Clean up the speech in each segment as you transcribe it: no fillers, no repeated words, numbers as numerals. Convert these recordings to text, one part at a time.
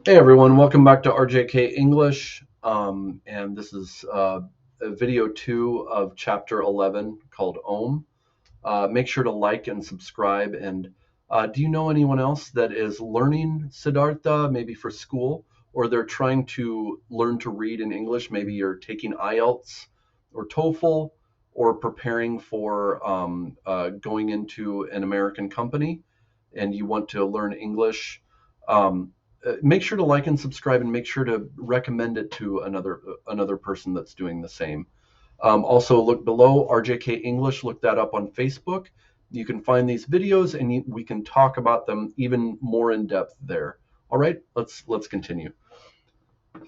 Hey everyone, welcome back to RJK English. And this is video 2 of chapter 11 called Om. Make sure to like and subscribe. And do you know anyone else that is learning Siddhartha, maybe for school, or they're trying to learn to read in English? Maybe you're taking IELTS or TOEFL or preparing for going into an American company and you want to learn English. Make sure to like and subscribe and make sure to recommend it to another person that's doing the same. Also, look below RJK English. Look that up on Facebook. You can find these videos, and we can talk about them even more in depth there. All right, let's continue.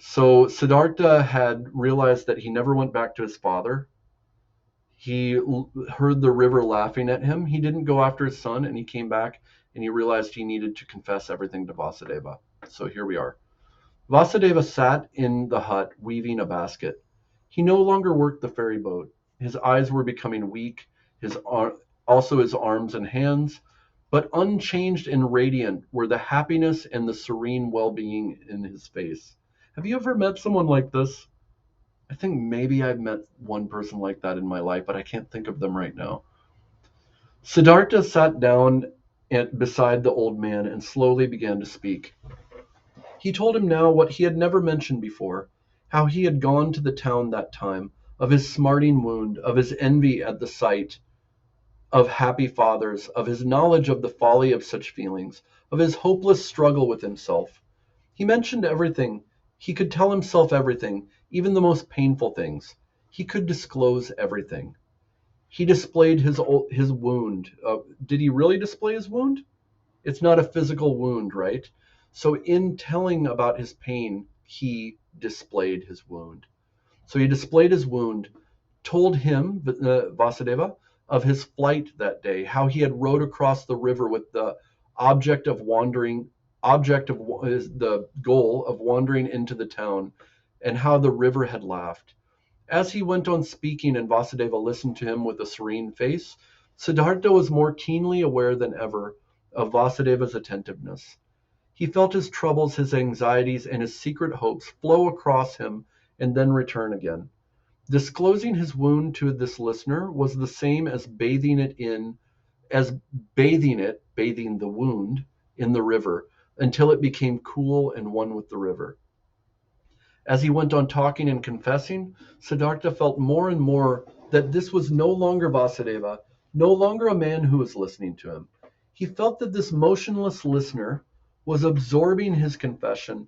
So Siddhartha had realized that he never went back to his father. He heard the river laughing at him. He didn't go after his son, and he came back and he realized he needed to confess everything to Vasudeva. So here we are. Vasudeva sat in the hut weaving a basket. He no longer worked the ferry boat. His eyes were becoming weak, also his arms and hands, but unchanged and radiant were the happiness and the serene well-being in his face. Have you ever met someone like this? I think maybe I've met one person like that in my life, but I can't think of them right now. Siddhartha sat down beside the old man and slowly began to speak. He told him now what he had never mentioned before, how he had gone to the town that time, of his smarting wound, of his envy at the sight of happy fathers, of his knowledge of the folly of such feelings, of his hopeless struggle with himself. He mentioned everything. He could tell himself everything, even the most painful things. He could disclose everything. He displayed his wound. Did he really display his wound? It's not a physical wound, right? So in telling about his pain, he displayed his wound. So he displayed his wound, told him, Vasudeva, of his flight that day, how he had rowed across the river with the object of wandering, object of the goal of wandering into the town, and how the river had laughed. As he went on speaking and Vasudeva listened to him with a serene face, Siddhartha was more keenly aware than ever of Vasudeva's attentiveness. He felt his troubles, his anxieties, and his secret hopes flow across him and then return again. Disclosing his wound to this listener was the same as bathing the wound in the river until it became cool and one with the river. As he went on talking and confessing, Siddhartha felt more and more that this was no longer Vasudeva, no longer a man who was listening to him. He felt that this motionless listener was absorbing his confession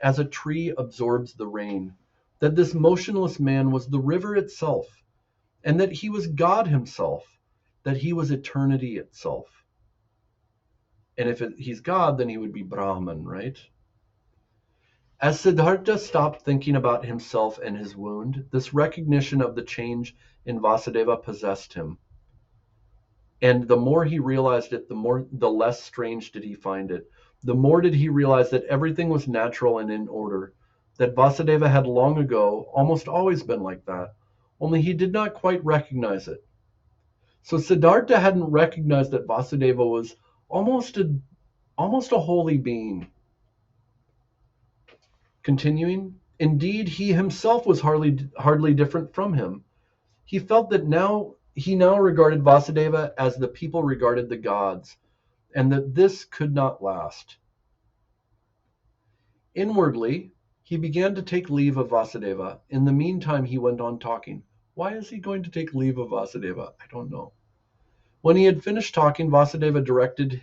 as a tree absorbs the rain, that this motionless man was the river itself, and that he was God himself, that he was eternity itself. And if he's God, then he would be Brahman, right? As Siddhartha stopped thinking about himself and his wound, this recognition of the change in Vasudeva possessed him. And the more he realized it, the less strange did he find it. The more did he realize that everything was natural and in order, that Vasudeva had long ago almost always been like that, only he did not quite recognize it. So Siddhartha hadn't recognized that Vasudeva was almost a almost a holy being. Continuing, indeed, he himself was hardly different from him. He felt that he now regarded Vasudeva as the people regarded the gods, and that this could not last. Inwardly, he began to take leave of Vasudeva. In the meantime, he went on talking. Why is he going to take leave of Vasudeva? I don't know. When he had finished talking, Vasudeva directed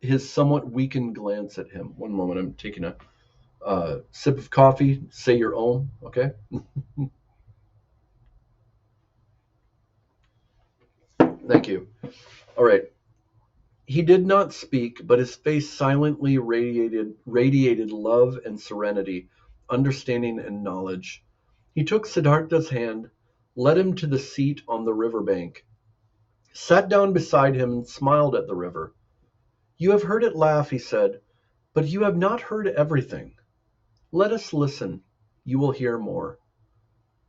his somewhat weakened glance at him. One moment, I'm taking a sip of coffee. Say your own, okay? Thank you. All right. He did not speak, but his face silently radiated love and serenity, understanding and knowledge. He took Siddhartha's hand, led him to the seat on the river bank, sat down beside him, and smiled at the river. You have heard it laugh, he said, but you have not heard everything. Let us listen. You will hear more.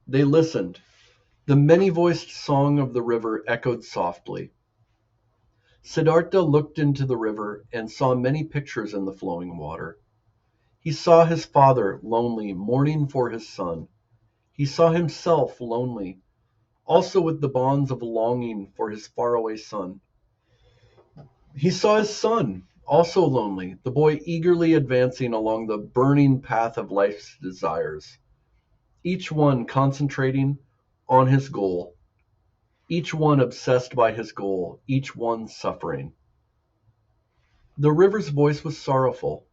They listened. The many-voiced song of the river echoed softly. Siddhartha looked into the river and saw many pictures in the flowing water. He saw his father lonely, mourning for his son. He saw himself lonely, also with the bonds of longing for his faraway son. He saw his son, also lonely, the boy eagerly advancing along the burning path of life's desires, each one concentrating on his goal, each one obsessed by his goal, each one suffering. The river's voice was sorrowful.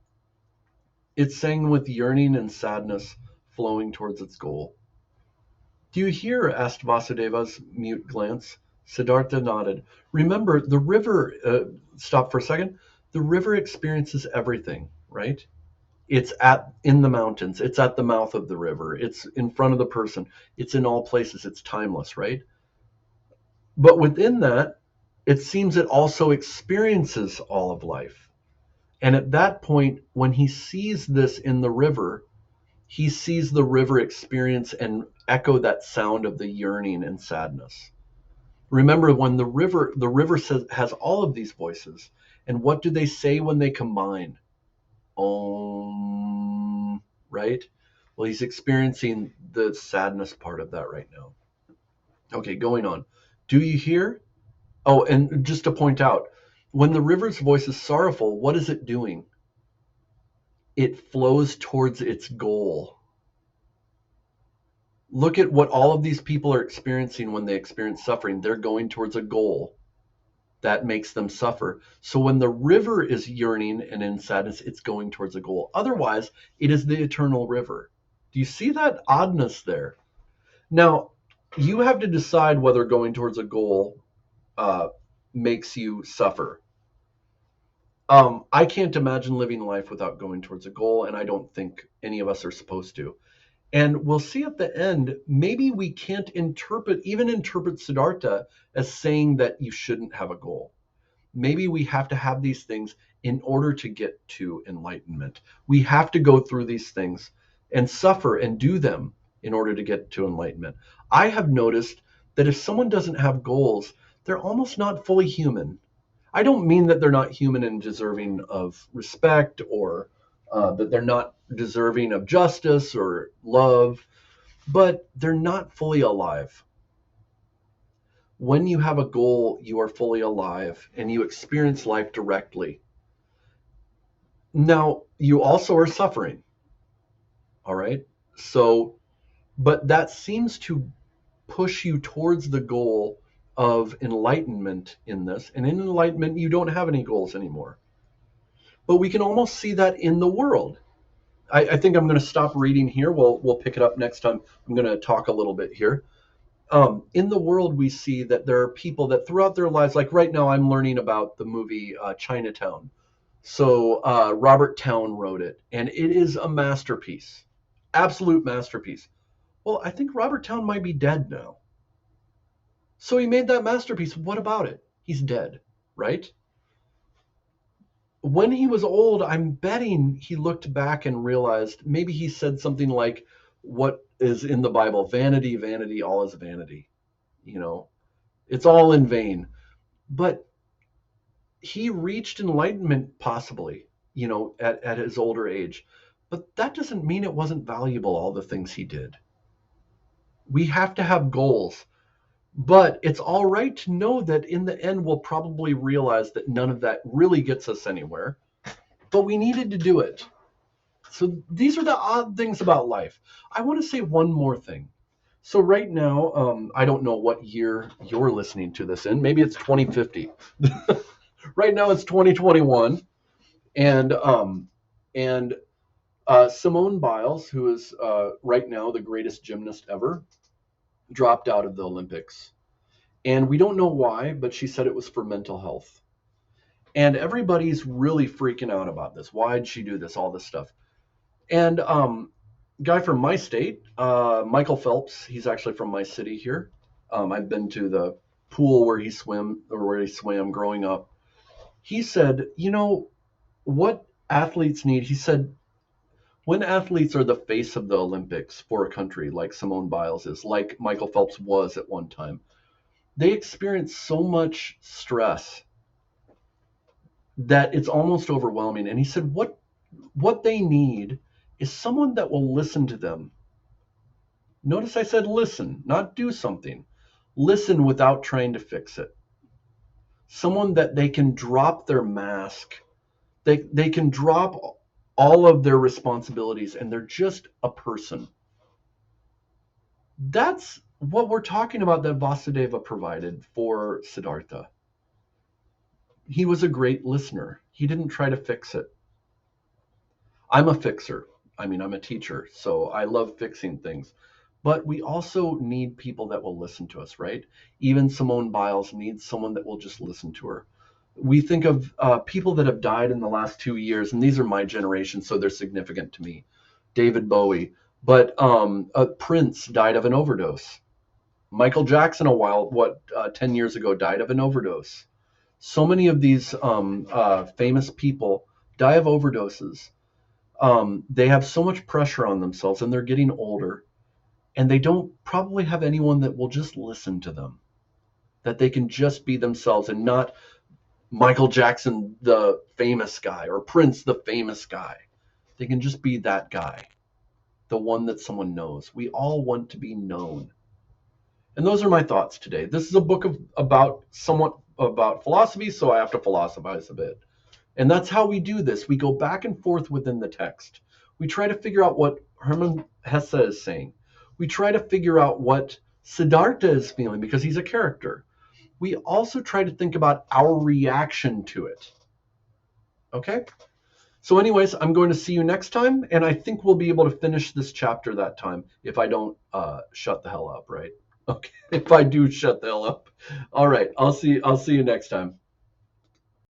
It sang with yearning and sadness flowing towards its goal. Do you hear? Asked Vasudeva's mute glance. Siddhartha nodded. Remember, the river, stop for a second. The river experiences everything, right? It's in the mountains. It's at the mouth of the river. It's in front of the person. It's in all places. It's timeless, right? But within that, it seems it also experiences all of life. And at that point, when he sees this in the river, he sees the river experience and echo that sound of the yearning and sadness. Remember, when the river has all of these voices, and what do they say when they combine? Om, right? Well, he's experiencing the sadness part of that right now. Okay, going on. Do you hear? Oh, and just to point out, when the river's voice is sorrowful, what is it doing? It flows towards its goal. Look at what all of these people are experiencing when they experience suffering. They're going towards a goal that makes them suffer. So when the river is yearning and in sadness, it's going towards a goal. Otherwise, it is the eternal river. Do you see that oddness there? Now, you have to decide whether going towards a goal makes you suffer. I can't imagine living life without going towards a goal, and I don't think any of us are supposed to. And we'll see at the end, maybe we can't even interpret Siddhartha as saying that you shouldn't have a goal. Maybe we have to have these things in order to get to enlightenment. We have to go through these things and suffer and do them in order to get to enlightenment. I have noticed that if someone doesn't have goals, they're almost not fully human. I don't mean that they're not human and deserving of respect, or that they're not deserving of justice or love, but they're not fully alive. When you have a goal, you are fully alive and you experience life directly. Now, you also are suffering, all right? So, but that seems to push you towards the goal of enlightenment in this. And in enlightenment, you don't have any goals anymore. But we can almost see that in the world. I think I'm going to stop reading here. We'll pick it up next time. I'm going to talk a little bit here. In the world, we see that there are people that throughout their lives, like right now, I'm learning about the movie Chinatown. So Robert Towne wrote it, and it is a masterpiece, absolute masterpiece. Well, I think Robert Towne might be dead now. So he made that masterpiece. What about it? He's dead, right? When he was old, I'm betting he looked back and realized maybe he said something like, what is in the Bible? Vanity, vanity, all is vanity. You know, it's all in vain. But he reached enlightenment possibly, at his older age. But that doesn't mean it wasn't valuable, all the things he did. We have to have goals. But it's all right to know that in the end, we'll probably realize that none of that really gets us anywhere. But we needed to do it. So these are the odd things about life. I want to say one more thing. So right now, I don't know what year you're listening to this in. Maybe it's 2050. Right now it's 2021, and Simone Biles, who is right now the greatest gymnast ever, dropped out of the Olympics, and we don't know why, but she said it was for mental health, and everybody's really freaking out about this. Why'd she do this? All this stuff, and guy from my state, Michael Phelps, he's actually from my city here. I've been to the pool where he swam growing up. He said, what athletes need, he said, when athletes are the face of the Olympics for a country like Simone Biles is, like Michael Phelps was at one time, they experience so much stress that it's almost overwhelming. And he said, what What they need is someone that will listen to them. Notice I said listen, not do something. Listen without trying to fix it. Someone that they can drop their mask. They can drop all of their responsibilities and they're just a person. That's what we're talking about that Vasudeva provided for Siddhartha. He was a great listener. He didn't try to fix it. I'm a fixer. I mean, I'm a teacher, so I love fixing things. But we also need people that will listen to us, right? Even Simone Biles needs someone that will just listen to her. We think of people that have died in the last 2 years, and these are my generation, so they're significant to me. David Bowie, but Prince died of an overdose. Michael Jackson, 10 years ago, died of an overdose. So many of these famous people die of overdoses. They have so much pressure on themselves and they're getting older and they don't probably have anyone that will just listen to them, that they can just be themselves and not Michael Jackson, the famous guy, or Prince, the famous guy. They can just be that guy, the one that someone knows. We all want to be known. And those are my thoughts today. This is a book about philosophy, so I have to philosophize a bit. And that's how we do this. We go back and forth within the text. We try to figure out what Hermann Hesse is saying. We try to figure out what Siddhartha is feeling because he's a character. We also try to think about our reaction to it. Okay? So anyways, I'm going to see you next time, and I think we'll be able to finish this chapter that time if I don't shut the hell up, right? Okay, if I do shut the hell up. All right, I'll see you next time.